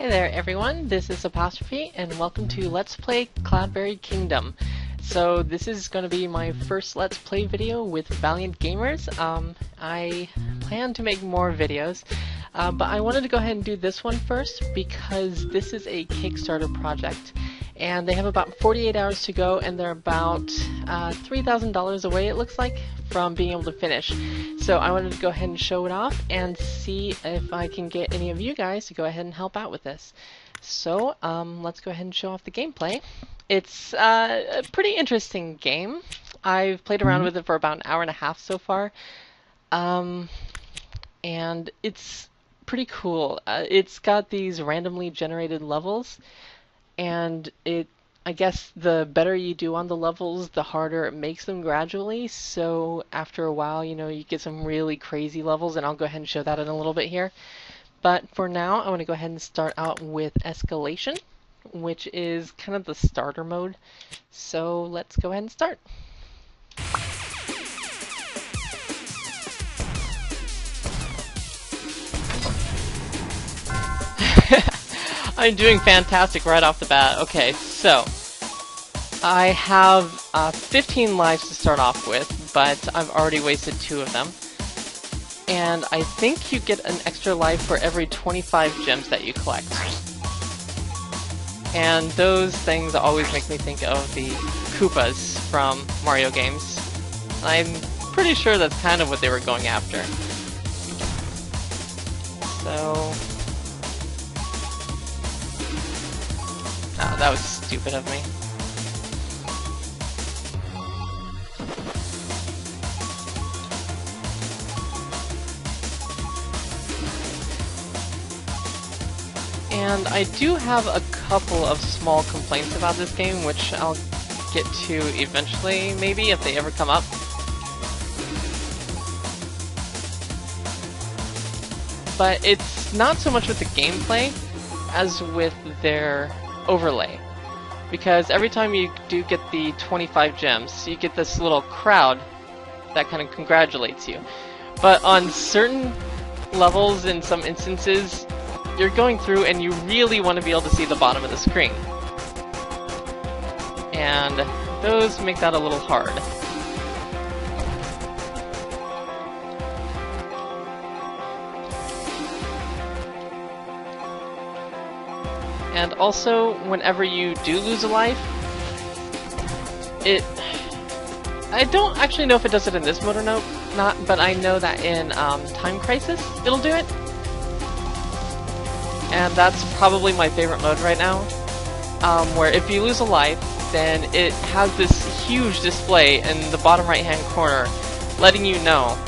Hey there everyone, this is Apostrophe and welcome to Let's Play Cloudberry Kingdom. So this is going to be my first Let's Play video with ValiantGamers. I plan to make more videos, but I wanted to go ahead and do this one first because this is a KickStarter project. And they have about 48 hours to go and they're about $3,000 away, it looks like, from being able to finish. So I wanted to go ahead and show it off and see if I can get any of you guys to go ahead and help out with this. So let's go ahead and show off the gameplay. It's a pretty interesting game. I've played around with it for about an hour and a half so far. And it's pretty cool. It's got these randomly generated levels. And I guess the better you do on the levels, the harder it makes them gradually. So after a while, you know, you get some really crazy levels, and I'll go ahead and show that in a little bit here. But for now, I want to go ahead and start out with Escalation, which is kind of the starter mode. So let's go ahead and start. I'm doing fantastic right off the bat. Okay, so I have 15 lives to start off with, but I've already wasted 2 of them. And I think you get an extra life for every 25 gems that you collect. And those things always make me think of the Koopas from Mario games. I'm pretty sure that's kind of what they were going after. So... oh, that was stupid of me. And I do have a couple of small complaints about this game, which I'll get to eventually, maybe, if they ever come up. But it's not so much with the gameplay as with their overlay, because every time you do get the 25 gems, you get this little crowd that kind of congratulates you. But on certain levels, in some instances, you're going through and you really want to be able to see the bottom of the screen. And those make that a little hard. And also, whenever you do lose a life, I don't actually know if it does it in this mode or not, but I know that in Time Crisis, it'll do it. And that's probably my favorite mode right now, where if you lose a life, then it has this huge display in the bottom right-hand corner, letting you know.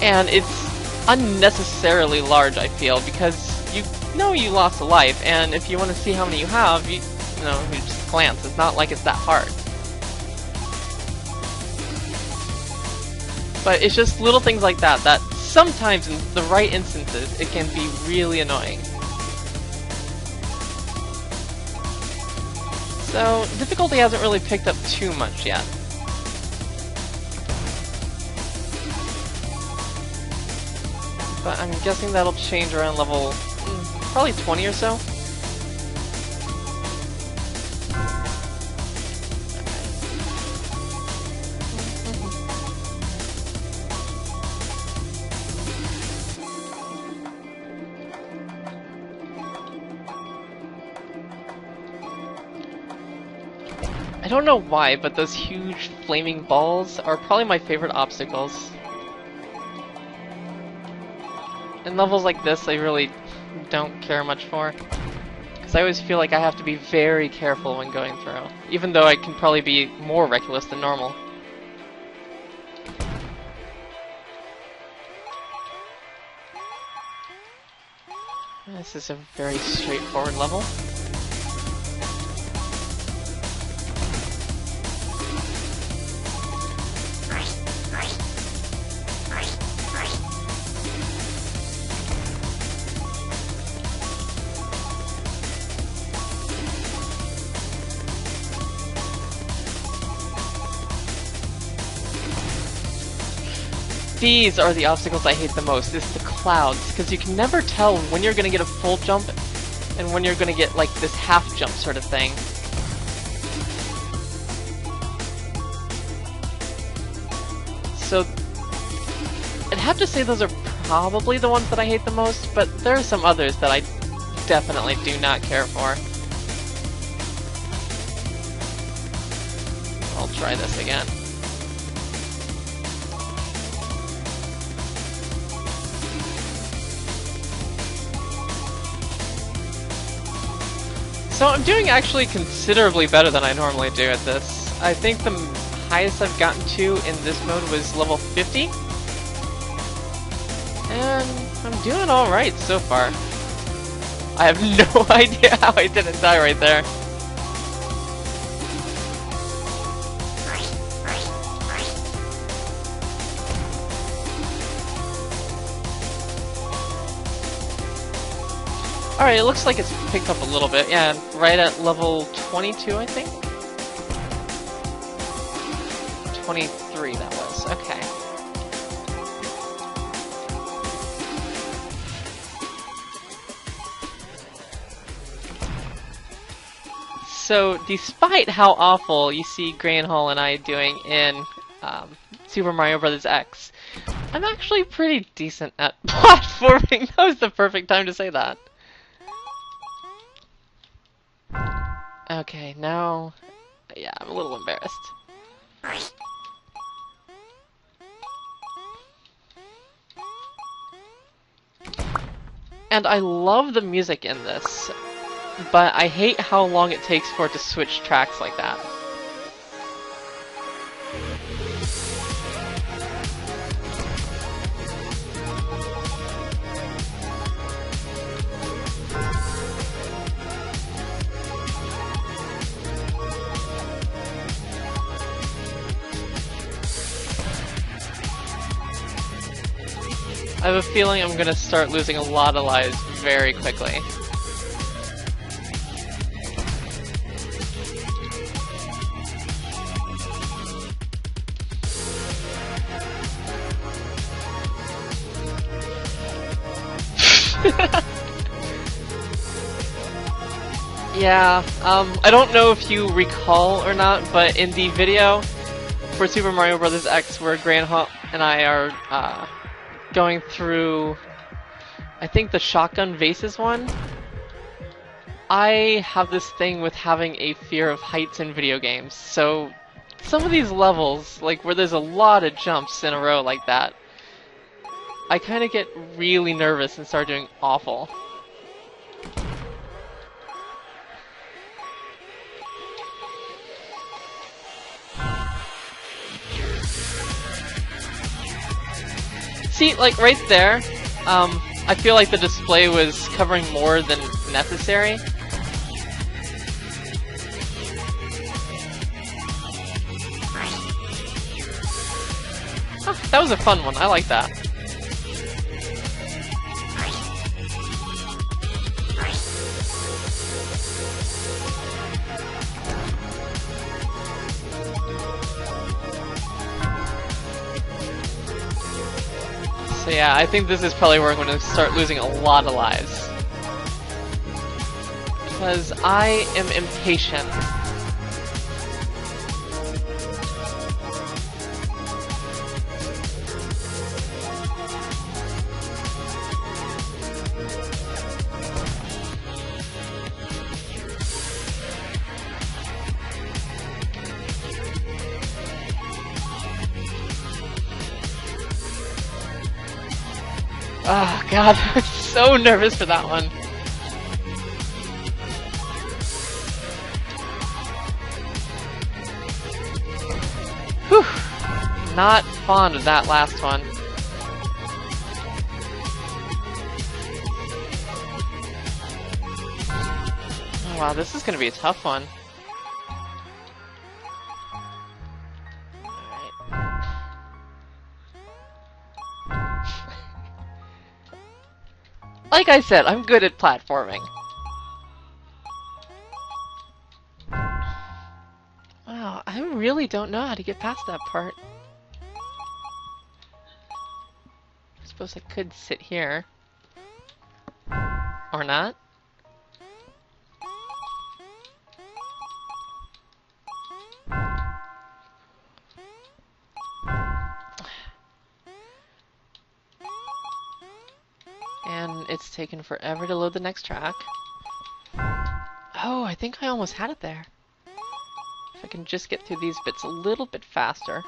And it's unnecessarily large, I feel, because you know you lost a life, and if you want to see how many you have, you just glance. It's not like it's that hard. But it's just little things like that that sometimes, in the right instances, it can be really annoying. So, difficulty hasn't really picked up too much yet. But I'm guessing that'll change around level probably 20 or so. I don't know why, but those huge flaming balls are probably my favorite obstacles. In levels like this, I really don't care much for, because I always feel like I have to be very careful when going through, even though I can probably be more reckless than normal. This is a very straightforward level. These are the obstacles I hate the most, is the clouds, because you can never tell when you're going to get a full jump and when you're gonna get like this half jump sort of thing. So I'd have to say those are probably the ones that I hate the most, but there are some others that I definitely do not care for. I'll try this again. So I'm doing actually considerably better than I normally do at this. I think the highest I've gotten to in this mode was level 50. And I'm doing alright so far. I have no idea how I didn't die right there. Alright, it looks like it's picked up a little bit. Yeah, right at level 22, I think? 23, that was. Okay. So, despite how awful you see Granhall and I doing in Super Mario Bros. X, I'm actually pretty decent at platforming. That was the perfect time to say that. Okay, now... yeah, I'm a little embarrassed. And I love the music in this, but I hate how long it takes for it to switch tracks like that. I have a feeling I'm gonna start losing a lot of lives very quickly. Yeah, I don't know if you recall or not, but in the video for Super Mario Bros. X where Granhall and I are going through, I think the shotgun vases one, I have this thing with having a fear of heights in video games, so some of these levels, like where there's a lot of jumps in a row like that, I kind of get really nervous and start doing awful. See, like right there, I feel like the display was covering more than necessary. Oh, that was a fun one, I like that. So yeah, I think this is probably where I'm going to start losing a lot of lives. Because I am impatient. Oh god, I'm so nervous for that one. Whew. Not fond of that last one. Oh wow, this is gonna be a tough one. Like I said, I'm good at platforming. Wow, I really don't know how to get past that part. I suppose I could sit here. Or not. and it's taken forever to load the next track. Oh, I think I almost had it there. If I can just get through these bits a little bit faster.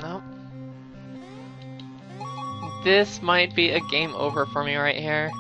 Nope. This might be a game over for me right here.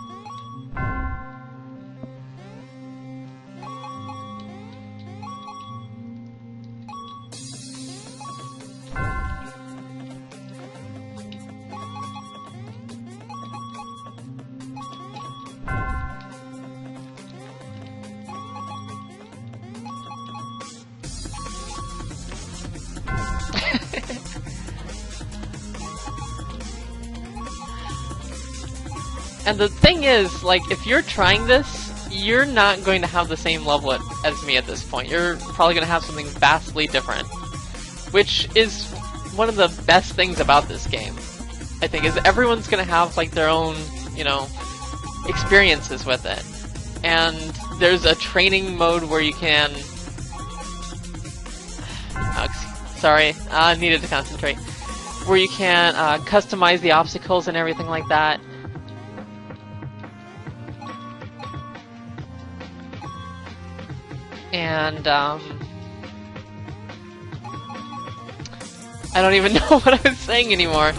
And the thing is, like, if you're trying this, you're not going to have the same level as me at this point. You're probably going to have something vastly different. Which is one of the best things about this game, I think, is everyone's going to have, like, their own, you know, experiences with it. And there's a training mode where you can... sorry, I needed to concentrate. Where you can customize the obstacles and everything like that. And, I don't even know what I was saying anymore.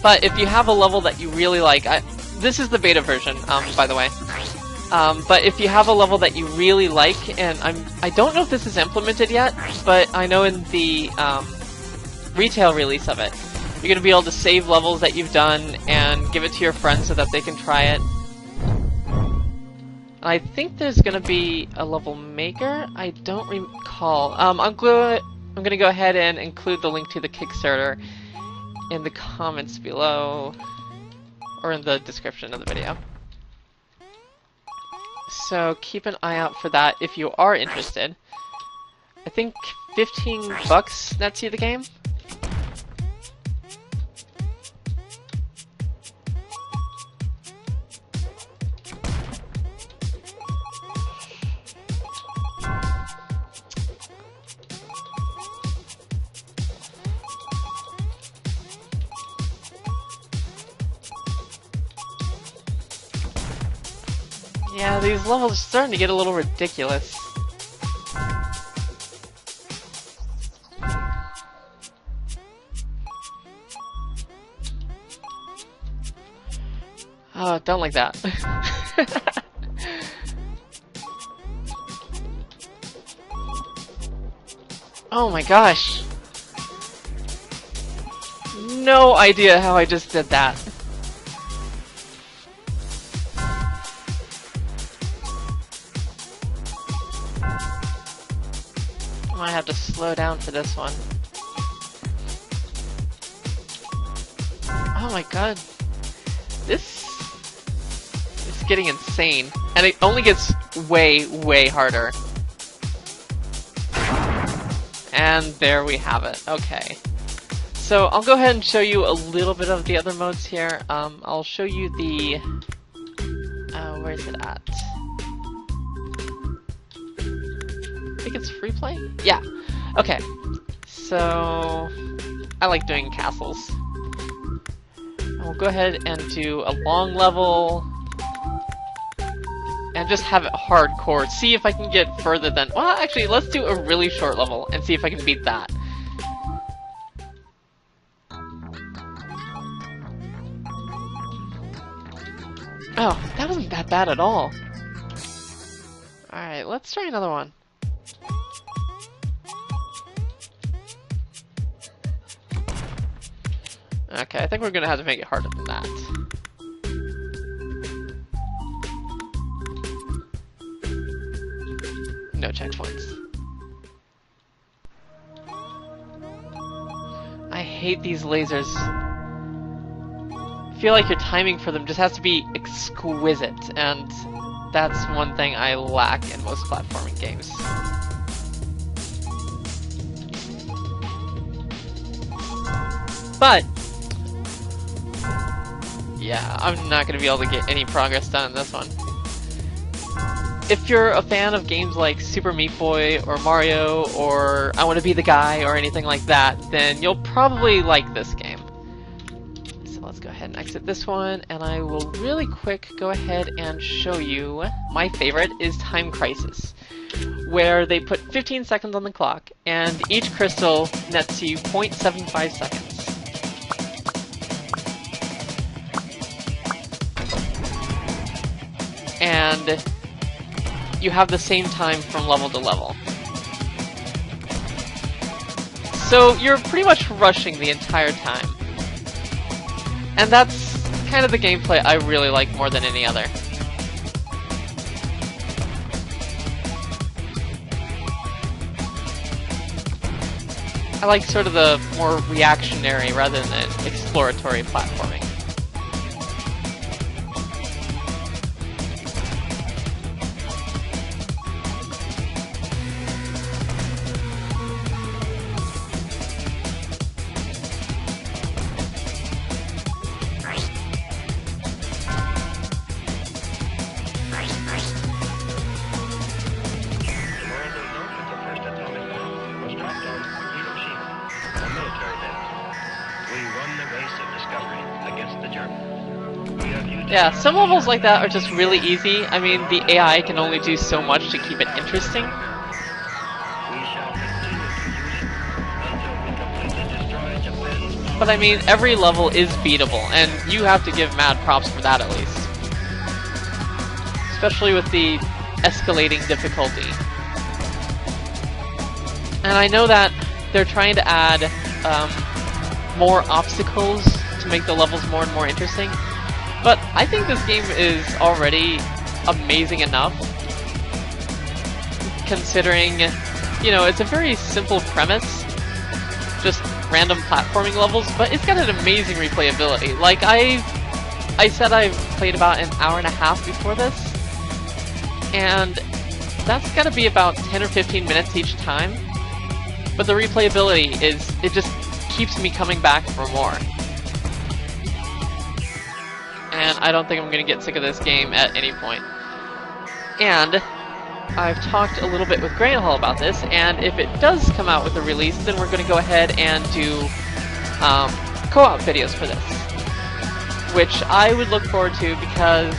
But if you have a level that you really like, this is the beta version, by the way. But if you have a level that you really like, and I don't know if this is implemented yet, but I know in the retail release of it, you're going to be able to save levels that you've done and give it to your friends so that they can try it. I think there's going to be a level maker. I don't recall. I'm going to go ahead and include the link to the Kickstarter in the comments below, or in the description of the video. So keep an eye out for that if you are interested. I think $15 nets you the game. Yeah, these levels are starting to get a little ridiculous. Oh, don't like that. Oh my gosh. No idea how I just did that. I have to slow down for this one. Oh my god. This is getting insane. And it only gets way, way harder. And there we have it. Okay. So I'll go ahead and show you a little bit of the other modes here. I'll show you the... where is it at? I think it's free play? Yeah. Okay. So I like doing castles. We'll go ahead and do a long level and just have it hardcore. See if I can get further than... Well, actually, let's do a really short level and see if I can beat that. Oh, that wasn't that bad at all. Alright, let's try another one. Okay, I think we're gonna have to make it harder than that. No checkpoints. I hate these lasers. I feel like your timing for them just has to be exquisite, and that's one thing I lack in most platforming games. But yeah, I'm not going to be able to get any progress done in this one. If you're a fan of games like Super Meat Boy or Mario or I Want to Be the Guy or anything like that, then you'll probably like this game. So let's go ahead and exit this one, and I will really quick go ahead and show you my favorite is Time Crisis, where they put 15 seconds on the clock, and each crystal nets you 0.75 seconds. And you have the same time from level to level. So you're pretty much rushing the entire time. And that's kind of the gameplay I really like more than any other. I like sort of the more reactionary rather than exploratory platforming. Yeah, some levels like that are just really easy. I mean, the AI can only do so much to keep it interesting. But I mean, every level is beatable, and you have to give mad props for that at least. Especially with the escalating difficulty. And I know that they're trying to add more obstacles to make the levels more and more interesting. But I think this game is already amazing enough, considering, you know, it's a very simple premise, just random platforming levels, but it's got an amazing replayability. Like, I said I've played about an hour and a half before this, and that's gotta be about 10 or 15 minutes each time, but the replayability it just keeps me coming back for more. And I don't think I'm going to get sick of this game at any point. And I've talked a little bit with Grainhall about this, and if it does come out with a release, then we're going to go ahead and do co-op videos for this, which I would look forward to because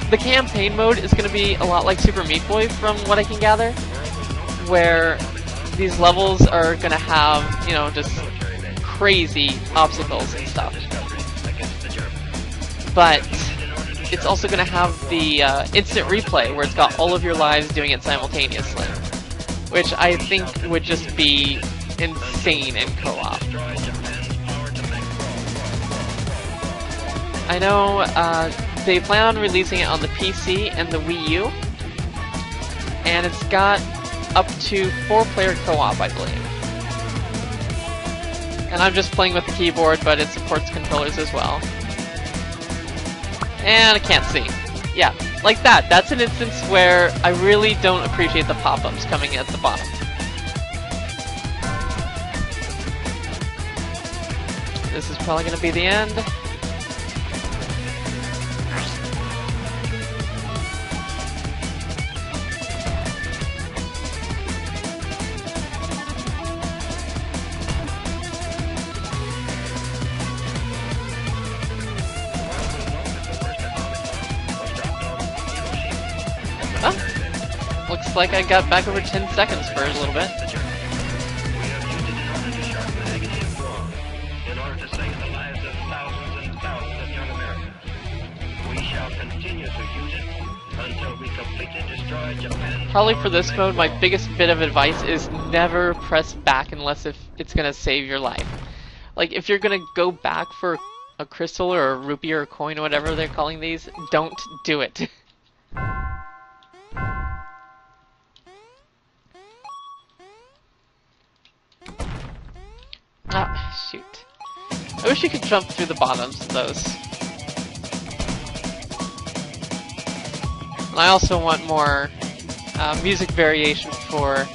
the campaign mode is going to be a lot like Super Meat Boy from what I can gather, where these levels are going to have, you know, just crazy obstacles and stuff. But it's also going to have the instant replay, where it's got all of your lives doing it simultaneously, which I think would just be insane in co-op. I know they plan on releasing it on the PC and the Wii U, and it's got up to 4-player co-op, I believe. And I'm just playing with the keyboard, but it supports controllers as well. And I can't see. Yeah, like that. That's an instance where I really don't appreciate the pop-ups coming at the bottom. This is probably going to be the end. Looks like I got back over 10 seconds for a little bit. Probably for this mode, my biggest bit of advice is never press back unless if it's gonna save your life. Like, if you're gonna go back for a crystal or a rupee or a coin or whatever they're calling these, don't do it. Ah, shoot. I wish you could jump through the bottoms of those. And I also want more music variation for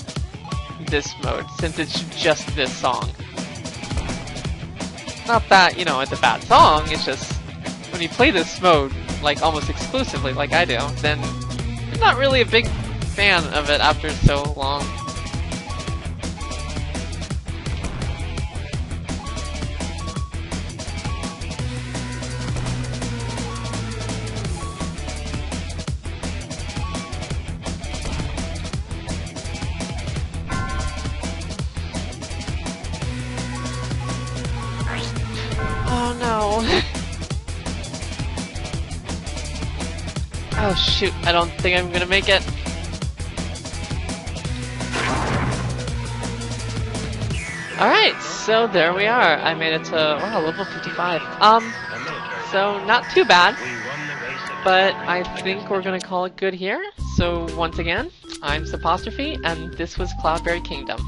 this mode, since it's just this song. Not that, you know, it's a bad song, it's just when you play this mode, like, almost exclusively, like I do, then you're not really a big fan of it after so long. Oh no. Oh shoot, I don't think I'm gonna make it. Alright, so there we are. I made it to, wow, level 55. So not too bad, but I think we're gonna call it good here. So once again, I'm Apostrophe, and this was Cloudberry Kingdom.